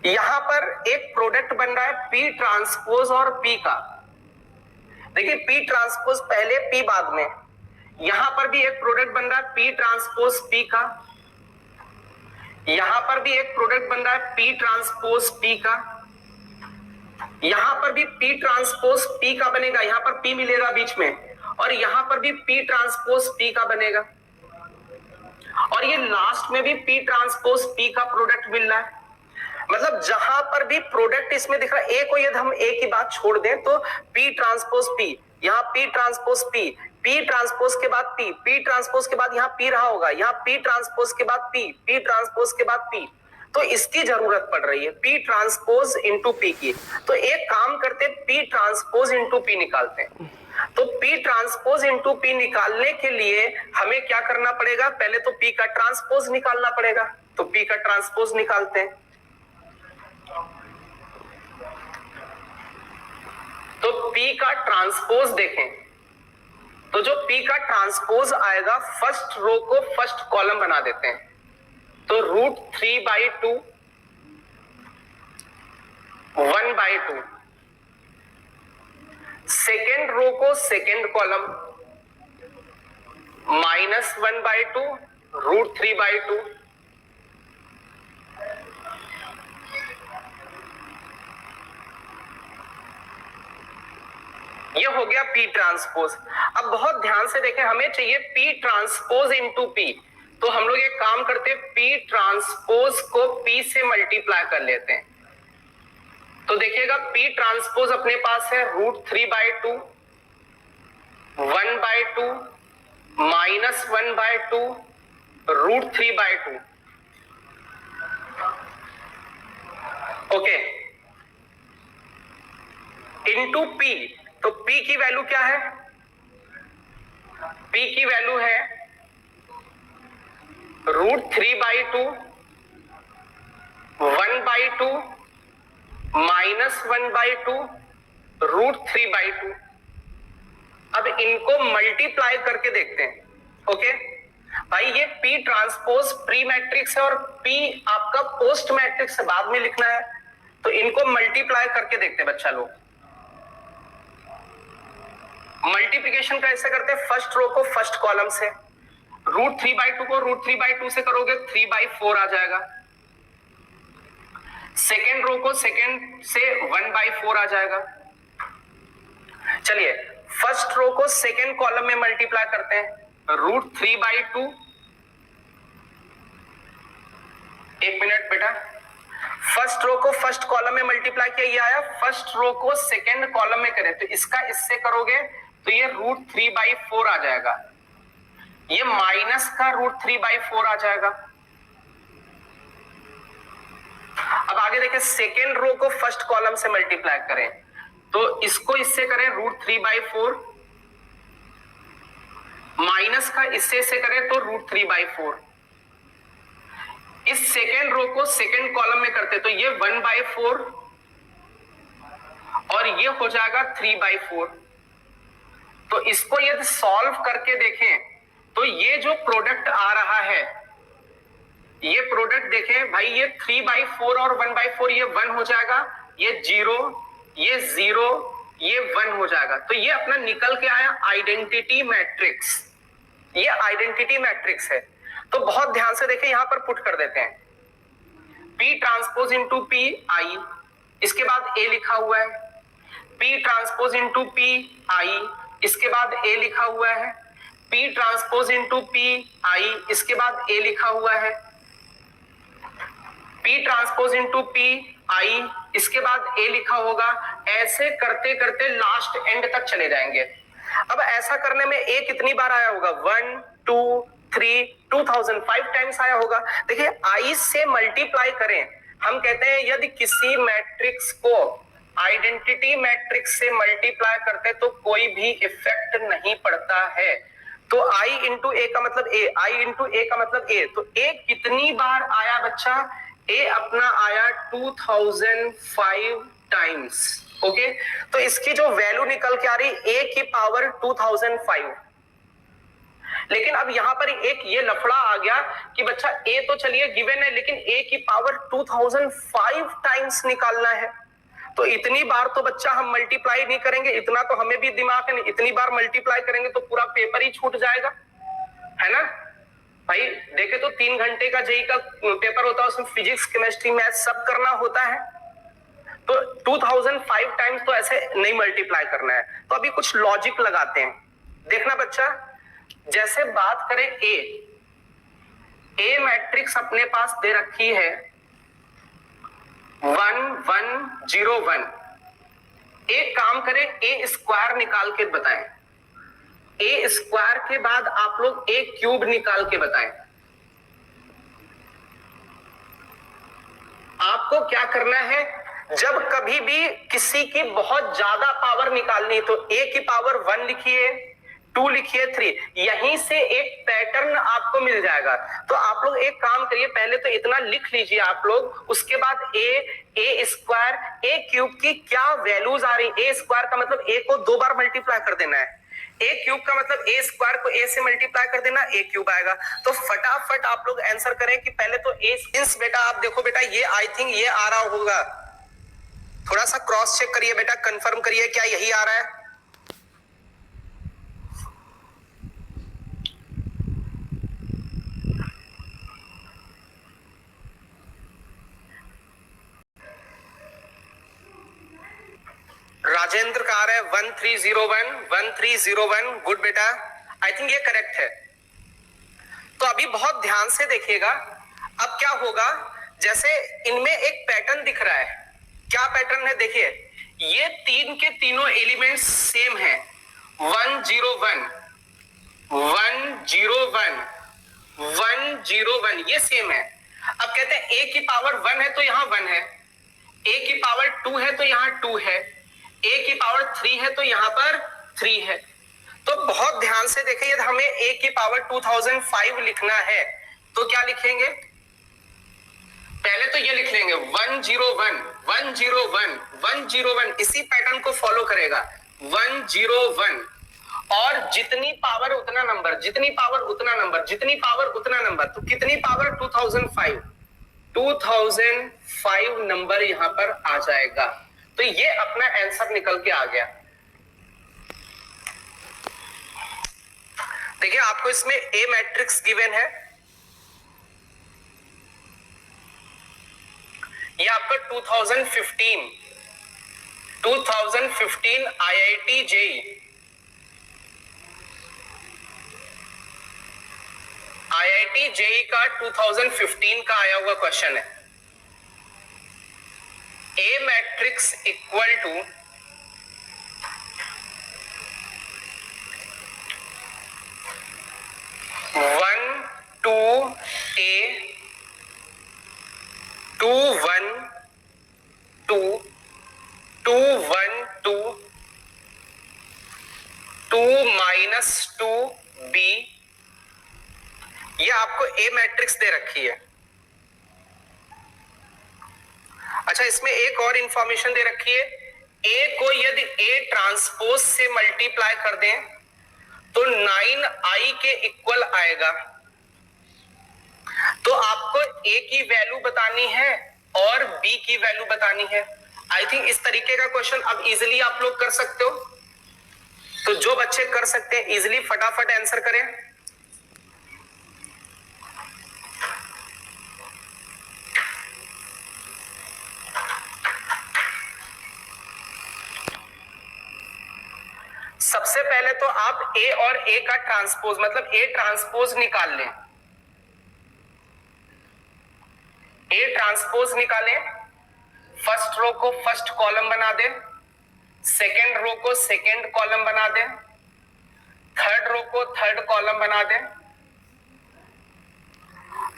यहां पर एक प्रोडक्ट बन रहा है पी ट्रांसपोज और पी का। देखिए पी ट्रांसपोज पहले पी बाद में, यहां पर भी एक प्रोडक्ट बन रहा है पी ट्रांसपोज पी का, यहां पर भी एक प्रोडक्ट बन रहा है पी ट्रांसपोज पी का, यहां पर भी पी ट्रांसपोज पी का बनेगा, यहां पर पी मिलेगा बीच में, और यहां पर भी पी ट्रांसपोज पी का बनेगा, और ये लास्ट में भी पी ट्रांसपोज पी का प्रोडक्ट मिल रहा है। मतलब जहां पर भी प्रोडक्ट इसमें दिख रहा है, ए को यदि हम ए की बात छोड़ दें तो पी ट्रांसपोज पी, यहाँ P transpose P, P transpose के बाद पी ट्रांसपोज के बाद यहाँ पी रहा होगा, यहाँ पी ट्रांसपोज के बाद पी ट्रांसपोज के बाद पी। तो इसकी जरूरत पड़ रही है P ट्रांसपोज इंटू P की। तो एक काम करते P ट्रांसपोज इंटू P निकालते हैं। तो P ट्रांसपोज इंटू P निकालने के लिए हमें क्या करना पड़ेगा, पहले तो P का ट्रांसपोज निकालना पड़ेगा। तो P का ट्रांसपोज निकालते हैं। तो P का ट्रांसपोज देखें तो जो P का ट्रांसपोज आएगा, फर्स्ट रो को फर्स्ट कॉलम बना देते हैं। तो √3/2 1/2, सेकेंड रो को सेकेंड कॉलम -1/2 √3/2, ये हो गया P ट्रांसपोज। अब बहुत ध्यान से देखें, हमें चाहिए P ट्रांसपोज इंटू P। तो हम लोग एक काम करते हैं, P ट्रांसपोज को P से मल्टीप्लाई कर लेते हैं। तो देखिएगा P ट्रांसपोज अपने पास है √3/2 1/2 -1/2 √3/2। Okay, into P। तो P की वैल्यू क्या है, P की वैल्यू है √3/2 1/2 -1/2 √3/2। अब इनको मल्टीप्लाई करके देखते हैं। ओके भाई, ये P ट्रांसपोज प्री मैट्रिक्स है और P आपका पोस्ट मैट्रिक्स है, बाद में लिखना है। तो इनको मल्टीप्लाई करके देखते हैं बच्चा लोग। मल्टीप्लिकेशन कैसे करते हैं, फर्स्ट रो को फर्स्ट कॉलम से, √3/2 को √3/2 से करोगे 3/4 आ जाएगा। सेकेंड रो को सेकेंड से 1/4 आ जाएगा। चलिए फर्स्ट रो को सेकेंड कॉलम में मल्टीप्लाई करते हैं, √3/2। एक मिनट बेटा, फर्स्ट रो को फर्स्ट कॉलम में मल्टीप्लाई किया, ये आया। फर्स्ट रो को सेकेंड कॉलम में करें तो इसका इससे करोगे तो ये √3/4 आ जाएगा। ये माइनस का √3/4 आ जाएगा। अब आगे देखें, सेकेंड रो को फर्स्ट कॉलम से मल्टीप्लाई करें तो इसको इससे करें √3/4, माइनस का इससे करें तो √3/4। इस सेकेंड रो को सेकेंड कॉलम में करते तो ये 1/4 और ये हो जाएगा 3/4। तो इसको यदि सॉल्व करके देखें तो ये जो प्रोडक्ट आ रहा है, ये प्रोडक्ट देखें भाई, ये 3/4 और 1/4, ये 1 हो जाएगा, ये 0, ये 0, ये 1 हो जाएगा। तो ये अपना निकल के आया आइडेंटिटी मैट्रिक्स। ये आइडेंटिटी मैट्रिक्स है। तो बहुत ध्यान से देखें, यहां पर पुट कर देते हैं P ट्रांसपोज इंटू P आई, इसके बाद A लिखा हुआ है। P ट्रांसपोज इंटू P आई, इसके बाद A लिखा हुआ है। P ट्रांसपोज इंटू P आई, इसके बाद A लिखा हुआ है। P ट्रांसपोज इंटू P आई, इसके बाद A लिखा होगा। ऐसे करते करते लास्ट एंड तक चले जाएंगे। अब ऐसा करने में A कितनी बार आया होगा, 1 2 3 2005 टाइम्स आया होगा। देखिए I से मल्टीप्लाई करें, हम कहते हैं यदि किसी मैट्रिक्स को आइडेंटिटी मैट्रिक्स से मल्टीप्लाई करते तो कोई भी इफेक्ट नहीं पड़ता है। तो I इंटू A का मतलब A, I इंटू A का मतलब A। तो A कितनी बार आया बच्चा, A अपना आया 2005 टाइम्स। ओके, तो इसकी जो वैल्यू निकल के आ रही A की पावर 2005। लेकिन अब यहां पर एक ये लफड़ा आ गया कि बच्चा A तो चलिए गिवन है, लेकिन A की पावर 2005 टाइम्स निकालना है। तो इतनी बार तो बच्चा हम मल्टीप्लाई नहीं करेंगे, इतना तो हमें भी दिमाग है नहीं। इतनी बार मल्टीप्लाई करेंगे तो पूरा पेपर ही छूट जाएगा, है ना भाई। देखे तो 3 घंटे का जेई का पेपर होता है, उसमें फिजिक्स केमिस्ट्री मैथ सब करना होता है। तो 2005 टाइम्स तो ऐसे नहीं मल्टीप्लाई करना है। तो अभी कुछ लॉजिक लगाते हैं, देखना बच्चा। जैसे बात करें ए मैट्रिक्स अपने पास दे रखी है 1 1 0 1। एक काम करें, ए स्क्वायर निकाल के बताएं। ए स्क्वायर के बाद आप लोग 1 क्यूब निकाल के बताएं। ए स्क्वायर के बाद आप लोग 1 क्यूब निकाल के बताएं। आपको क्या करना है, जब कभी भी किसी की बहुत ज्यादा पावर निकालनी तो a की पावर 1 लिखिए, 2 लिखिए, 3, यहीं से एक पैटर्न आपको मिल जाएगा। तो आप लोग एक काम करिए, पहले तो इतना लिख लीजिए आप लोग, उसके बाद a स्क्वायर a क्यूब की क्या वैल्यूज आ रही, a स्क्वायर का मतलब a को 2 बार मल्टीप्लाई कर देना है, a क्यूब का मतलब a स्क्वायर को a से मल्टीप्लाई कर देना, a क्यूब आएगा। तो फटाफट आप लोग आंसर करें कि पहले तो a, सिंस बेटा आप देखो बेटा ये आई थिंक ये आ रहा होगा, थोड़ा सा क्रॉस चेक करिए बेटा, कंफर्म करिए क्या यही आ रहा है। राजेंद्र का आ रहा है 1301, 1301, गुड बेटा, आई थिंक ये करेक्ट है। तो अभी बहुत ध्यान से देखिएगा, अब क्या होगा, जैसे इनमें एक पैटर्न दिख रहा है, क्या पैटर्न है देखिए, ये तीन के तीनों एलिमेंट्स सेम है, 101, 101, 101, ये सेम है। अब कहते हैं a की पावर 1 है तो यहां 1 है, a की पावर 2 है तो यहां 2 है, a की पावर 3 है तो यहां पर 3 है। तो बहुत ध्यान से देखिए, हमें a की पावर 2005 लिखना है तो क्या लिखेंगे, पहले तो ये लिख लेंगे 101, 101, 101, इसी पैटर्न को फॉलो करेगा, 101, और जितनी पावर उतना नंबर, जितनी पावर उतना नंबर, जितनी पावर उतना नंबर, तो कितनी पावर 2005, 2005 नंबर यहां पर आ जाएगा। तो ये अपना आंसर निकल के आ गया। देखिए आपको इसमें ए मैट्रिक्स गिवन है, ये आपका 2015 आईआईटी जेई, आईआईटी जेई का 2015 का आया हुआ क्वेश्चन है। ए matrix equal to 1 2 a 2 1 2 2 1 2 2 -2 b, ये आपको ए मैट्रिक्स दे रखी है। अच्छा इसमें एक और इंफॉर्मेशन दे रखी है, ए को यदि ए ट्रांसपोज से मल्टीप्लाई कर दें तो 9i के इक्वल आएगा। तो आपको a की वैल्यू बतानी है और b की वैल्यू बतानी है। आई थिंक इस तरीके का क्वेश्चन अब इजीली आप लोग कर सकते हो। तो जो बच्चे कर सकते हैं इजीली फटाफट आंसर करें। सबसे पहले तो आप a और a का ट्रांसपोज मतलब a ट्रांसपोज निकाल लें, a ट्रांसपोज निकालें, फर्स्ट रो को फर्स्ट कॉलम बना दें, सेकेंड रो को सेकेंड कॉलम बना दें, थर्ड रो को थर्ड कॉलम बना दें।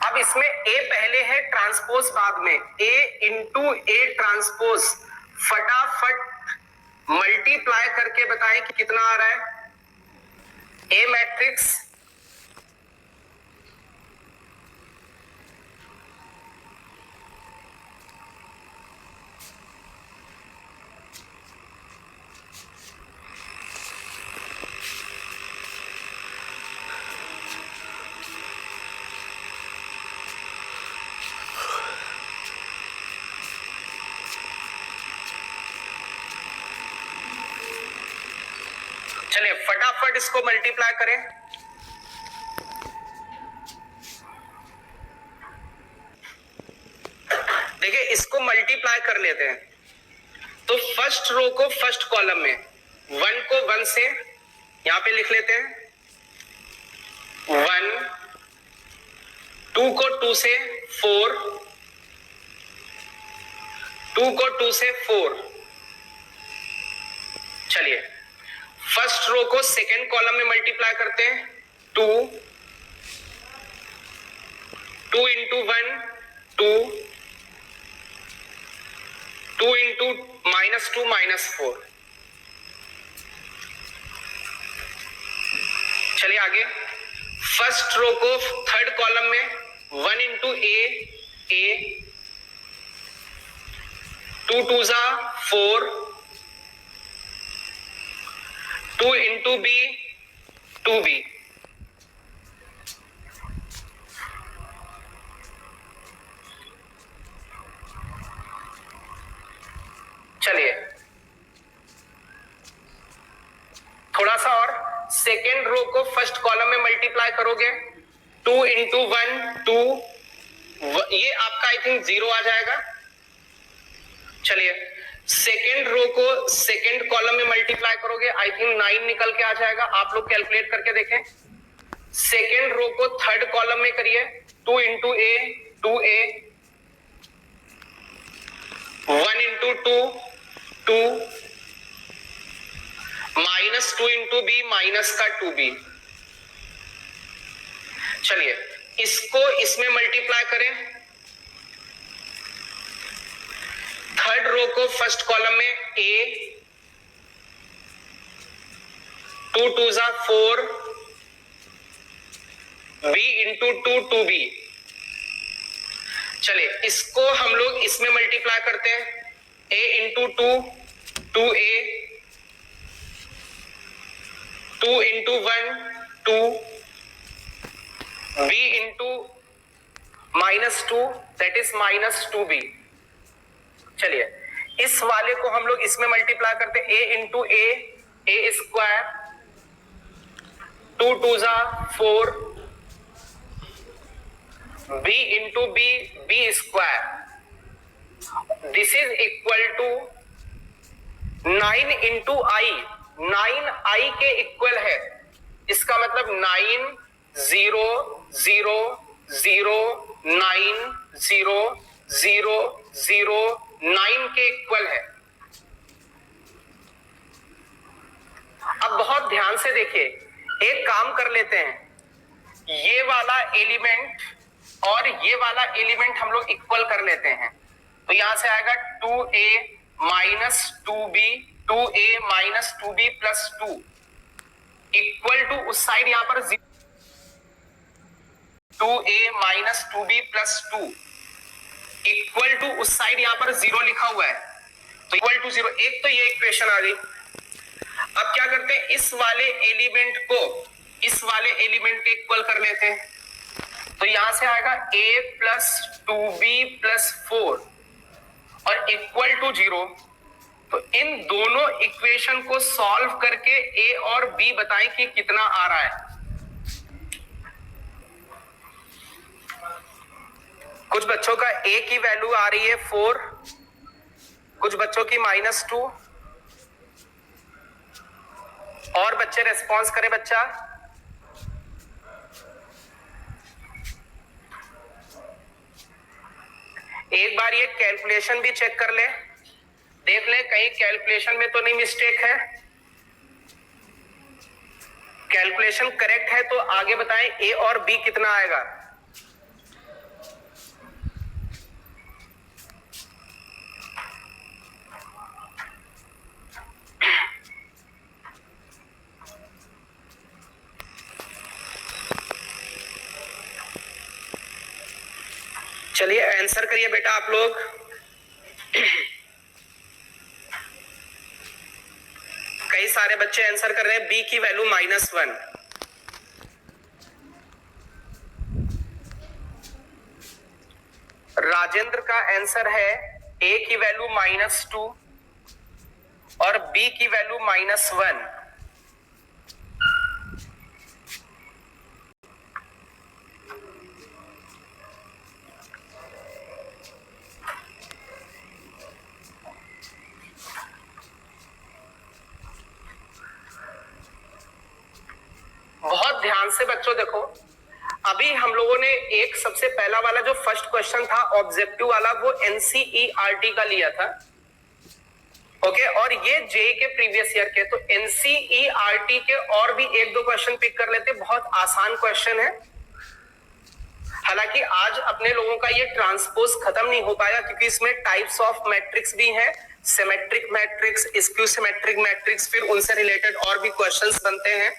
अब इसमें a पहले है, ट्रांसपोज बाद में, a इंटू a ट्रांसपोज, फटाफट मल्टीप्लाई करके बताएं कि कितना आ रहा है ए मैट्रिक्स। चलिए फटाफट इसको मल्टीप्लाई करें। देखिए इसको मल्टीप्लाई कर लेते हैं, तो फर्स्ट रो को फर्स्ट कॉलम में, 1 को 1 से यहां पे लिख लेते हैं 1, 2 को 2 से 4, 2 को 2 से 4। चलिए फर्स्ट रो को सेकेंड कॉलम में मल्टीप्लाई करते हैं, 2, 2 इंटू 1 2, 2 इंटू -2 -4। चलिए आगे, फर्स्ट रो को थर्ड कॉलम में 1 इंटू ए, 2 2 जा 4, 2 इंटू बी 2b। चलिए थोड़ा सा और, सेकेंड रो को फर्स्ट कॉलम में मल्टीप्लाई करोगे, 2 इंटू 1 2, ये आपका आई थिंक 0 आ जाएगा। चलिए सेकेंड रो को सेकेंड कॉलम में मल्टीप्लाई करोगे, आई थिंक 9 निकल के आ जाएगा। आप लोग कैलकुलेट करके देखें। सेकेंड रो को थर्ड कॉलम में करिए, 2 into A 2a, 1 into 2 2, -2 into B minus का 2b। चलिए इसको इसमें मल्टीप्लाई करें, थर्ड रो को फर्स्ट कॉलम में a, 2 2 जा 4, b इंटू 2 2b। चलिए इसको हम लोग इसमें मल्टीप्लाई करते हैं, a into 2 2a, 2 into 1 2, b into -2 that is -2b। चलिए इस वाले को हम लोग इसमें मल्टीप्लाई करते हैं, a इंटू a स्क्वायर, 2 2 जा 4, b into b square. This is equal to 9 into I, 9i के इक्वल है। इसका मतलब 9 0 0 0 9 0 0 0 9 के इक्वल है। अब बहुत ध्यान से देखिए, एक काम कर लेते हैं, ये वाला एलिमेंट और ये वाला एलिमेंट हम लोग इक्वल कर लेते हैं। तो यहां से आएगा 2a minus 2b, 2a minus 2b plus 2 equal to, उस साइड यहां पर 2a minus 2b plus 2 equal to, उस साइड यहां पर 0 लिखा हुआ है, तो इक्वल टू 0। एक तो ये इक्वेशन आ गई। अब क्या करते हैं, इस वाले एलिमेंट को इस वाले एलिमेंट के इक्वल कर लेते हैं। तो यहां से आएगा a प्लस 2b प्लस 4 और इक्वल टू 0। तो इन दोनों इक्वेशन को सॉल्व करके a और b बताएं कि कितना आ रहा है। कुछ बच्चों का a की वैल्यू आ रही है 4, कुछ बच्चों की -2। और बच्चे रेस्पॉन्स करें बच्चा। एक बार ये कैलकुलेशन भी चेक कर ले, देख ले कहीं कैलकुलेशन में तो नहीं मिस्टेक है। कैलकुलेशन करेक्ट है तो आगे बताएं a और b कितना आएगा। चलिए आंसर करिए बेटा आप लोग। कई सारे बच्चे आंसर कर रहे हैं b की वैल्यू -1। राजेंद्र का आंसर है a की वैल्यू -2 और b की वैल्यू -1। बहुत ध्यान से बच्चों देखो, अभी हम लोगों ने एक सबसे पहला वाला जो फर्स्ट क्वेश्चन था ऑब्जेक्टिव वाला, वो एनसीईआरटी का लिया था। ओके, और ये जेई के प्रीवियस ईयर के। तो एनसीईआरटी के और भी 1-2 क्वेश्चन पिक कर लेते, बहुत आसान क्वेश्चन है। हालांकि आज अपने लोगों का ये ट्रांसपोज खत्म नहीं हो पाएगा क्योंकि इसमें टाइप्स ऑफ मैट्रिक्स भी हैं, symmetric matrix, skew symmetric matrix, फिर उनसे रिलेटेड और भी क्वेश्चंस बनते हैं,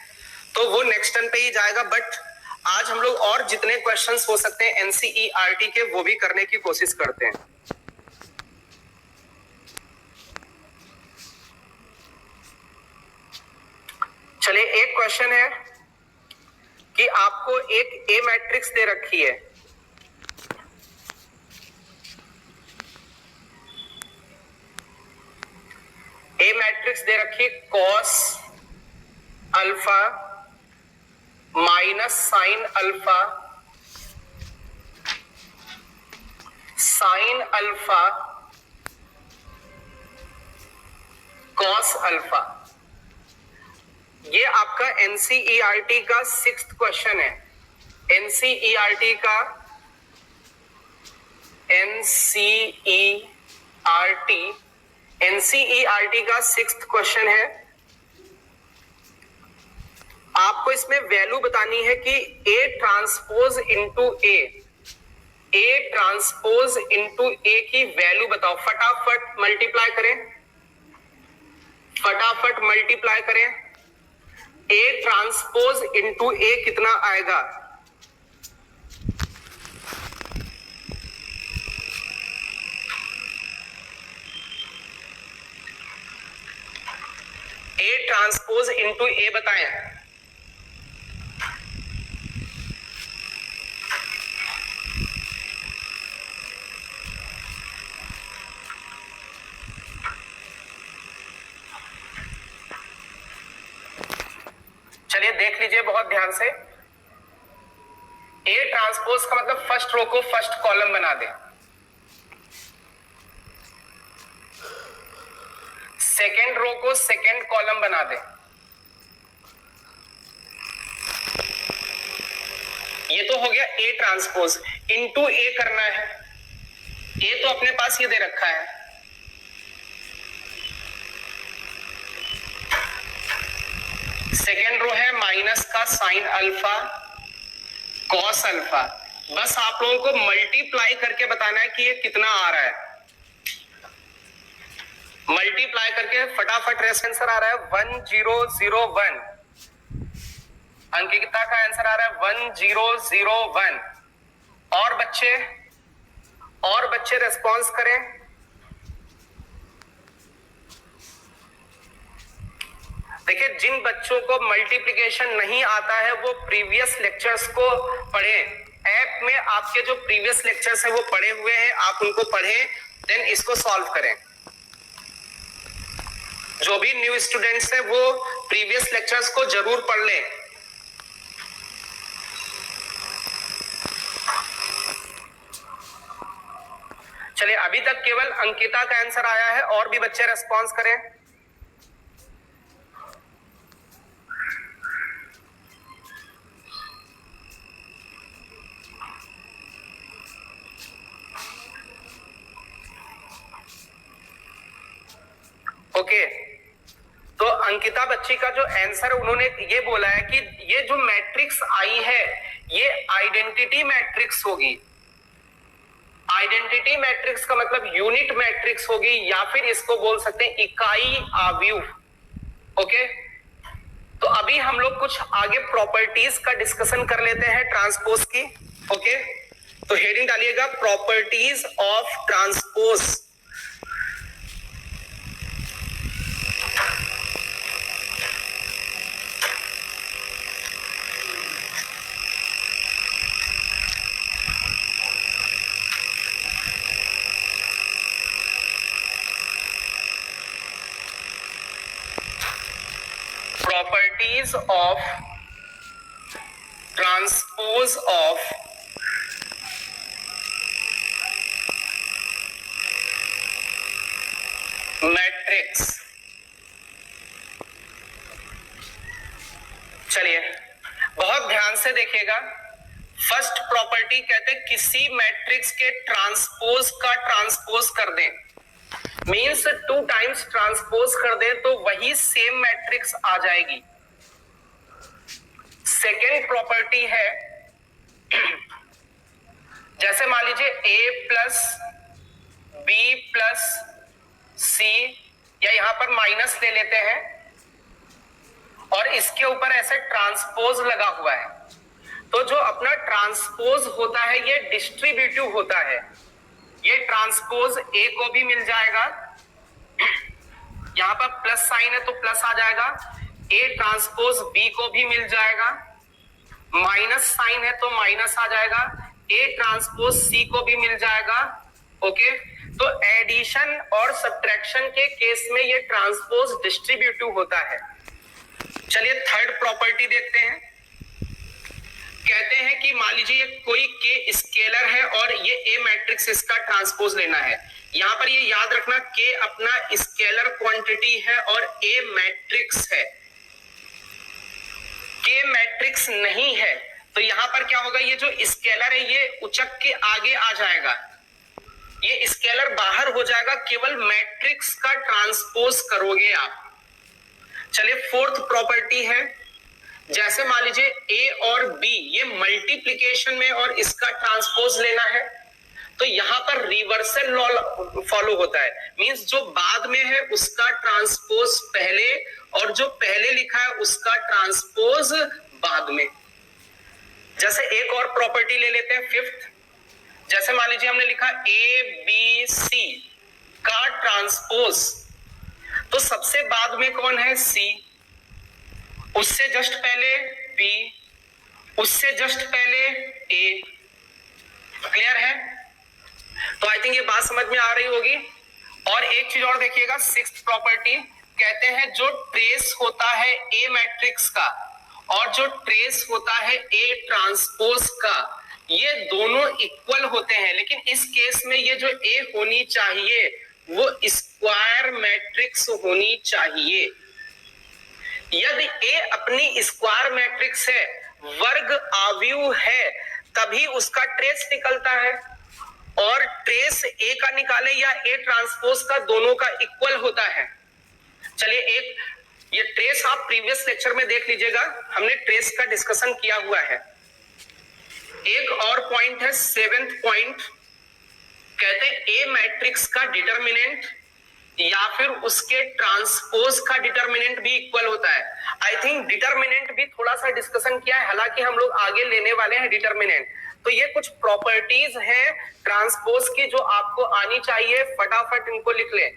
तो वो नेक्स्ट टर्न पे ही जाएगा। बट आज हम लोग और जितने क्वेश्चंस हो सकते हैं एनसीईआरटी के वो भी करने की कोशिश करते हैं। चलिए, एक क्वेश्चन है कि आपको एक ए मैट्रिक्स दे रखी है, ए मैट्रिक्स दे रखी है cos alpha minus sine alpha, sine alpha cos alpha. ये आपका एनसीईआरटी का 6th क्वेश्चन है। एनसीईआरटी का एनसीईआरटी का 6th क्वेश्चन है। आपको इसमें वैल्यू बतानी है कि A transpose into A transpose into A की वैल्यू बताओ। फटाफट मल्टीप्लाई करें, फटाफट मल्टीप्लाई करें। ए ट्रांसपोज इंटू ए कितना आएगा? ए ट्रांसपोज इंटू ए बताएं। चलिए देख लीजिए बहुत ध्यान से। ए ट्रांसपोज का मतलब फर्स्ट रो को फर्स्ट कॉलम बना दे, सेकेंड रो को सेकेंड कॉलम बना दे। ये तो हो गया ए ट्रांसपोज। इनटू ए करना है, ए तो अपने पास ये दे रखा है, सेकेंड रो है माइनस का साइन अल्फा कॉस अल्फा। बस आप लोगों को मल्टीप्लाई करके बताना है कि ये कितना आ रहा है। मल्टीप्लाई करके फटाफट आंसर आ रहा है 1001। अंकिता का आंसर आ रहा है 1001। और बच्चे रेस्पॉन्स करें। देखिए, जिन बच्चों को मल्टीप्लिकेशन नहीं आता है वो प्रीवियस लेक्चर्स को पढ़ें। ऐप में आपके जो प्रीवियस लेक्चर्स है वो पढ़े हुए हैं, आप उनको पढ़ें, देन इसको सॉल्व करें। जो भी न्यू स्टूडेंट्स हैं वो प्रीवियस लेक्चर्स को जरूर पढ़ लें। चलिए, अभी तक केवल अंकिता का आंसर आया है, और भी बच्चे रेस्पॉन्स करें। ओके, तो अंकिता बच्ची का जो आंसर उन्होंने ये बोला है कि ये जो मैट्रिक्स आई है ये आइडेंटिटी मैट्रिक्स होगी। आइडेंटिटी मैट्रिक्स का मतलब यूनिट मैट्रिक्स होगी, या फिर इसको बोल सकते हैं इकाई आव्यूह। ओके, तो अभी हम लोग कुछ आगे प्रॉपर्टीज का डिस्कशन कर लेते हैं ट्रांसपोज की। ओके, तो हेडिंग डालिएगा properties of transpose. Properties of transpose of matrix. चलिए बहुत ध्यान से देखिएगा। फर्स्ट प्रॉपर्टी कहते हैं किसी मैट्रिक्स के ट्रांसपोज का ट्रांसपोज कर दें, मीन्स 2 टाइम्स ट्रांसपोज कर दे तो वही सेम मैट्रिक्स आ जाएगी। सेकेंड प्रॉपर्टी है जैसे मान लीजिए a प्लस बी प्लस सी, या यहां पर माइनस ले लेते हैं, और इसके ऊपर ऐसे ट्रांसपोज लगा हुआ है। तो जो अपना ट्रांसपोज होता है ये डिस्ट्रीब्यूटिव होता है। ये ट्रांसपोज ए को भी मिल जाएगा, यहां पर प्लस साइन है तो प्लस आ जाएगा, ए ट्रांसपोज बी को भी मिल जाएगा, माइनस साइन है तो माइनस आ जाएगा, ए ट्रांसपोज सी को भी मिल जाएगा। ओके, तो एडिशन और सब्ट्रैक्शन के केस में ये ट्रांसपोज डिस्ट्रीब्यूटिव होता है। चलिए थर्ड प्रॉपर्टी देखते हैं। कहते हैं कि मान लीजिए कोई के स्केलर है और ये ए मैट्रिक्स इसका ट्रांसपोज लेना है। यहां पर ये याद रखना के अपना स्केलर क्वांटिटी है और ए मैट्रिक्स है। के मैट्रिक्स नहीं है तो यहां पर क्या होगा, ये जो स्केलर है ये उचक के आगे आ जाएगा, ये स्केलर बाहर हो जाएगा, केवल मैट्रिक्स का ट्रांसपोज करोगे आप। चलिए फोर्थ प्रॉपर्टी है, जैसे मान लीजिए ए और बी ये मल्टीप्लिकेशन में और इसका ट्रांसपोज लेना है, तो यहां पर रिवर्सल लॉ फॉलो होता है। मींस जो बाद में है उसका ट्रांसपोज पहले, और जो पहले लिखा है उसका ट्रांसपोज बाद में। जैसे एक और प्रॉपर्टी ले लेते हैं फिफ्थ, जैसे मान लीजिए हमने लिखा ए बी सी का ट्रांसपोज, तो सबसे बाद में कौन है, सी, उससे जस्ट पहले बी, उससे जस्ट पहले ए। क्लियर है? तो आई थिंक ये बात समझ में आ रही होगी। और एक चीज और देखिएगा, सिक्स्थ प्रॉपर्टी, कहते हैं जो ट्रेस होता है ए मैट्रिक्स का और जो ट्रेस होता है ए ट्रांसपोज का, ये दोनों इक्वल होते हैं, लेकिन इस केस में ये जो ए होनी चाहिए वो स्क्वायर मैट्रिक्स होनी चाहिए। यदि ए अपनी स्क्वायर मैट्रिक्स है, वर्ग आव्यूह है, तभी उसका ट्रेस निकलता है, और ट्रेस ए का निकाले या ए ट्रांसपोज का, दोनों का इक्वल होता है। चलिए एक ये ट्रेस आप प्रीवियस लेक्चर में देख लीजिएगा, हमने ट्रेस का डिस्कशन किया हुआ है। एक और पॉइंट है, सेवेंथ पॉइंट, कहते हैं ए मैट्रिक्स का डिटरमिनेंट या फिर उसके ट्रांसपोज का डिटरमिनेंट भी इक्वल होता है। आई थिंक डिटरमिनेंट भी थोड़ा सा डिस्कशन किया है, हालांकि हम लोग आगे लेने वाले हैं डिटरमिनेंट। तो ये कुछ प्रॉपर्टीज हैं ट्रांसपोज की जो आपको आनी चाहिए, फटाफट इनको लिख लें।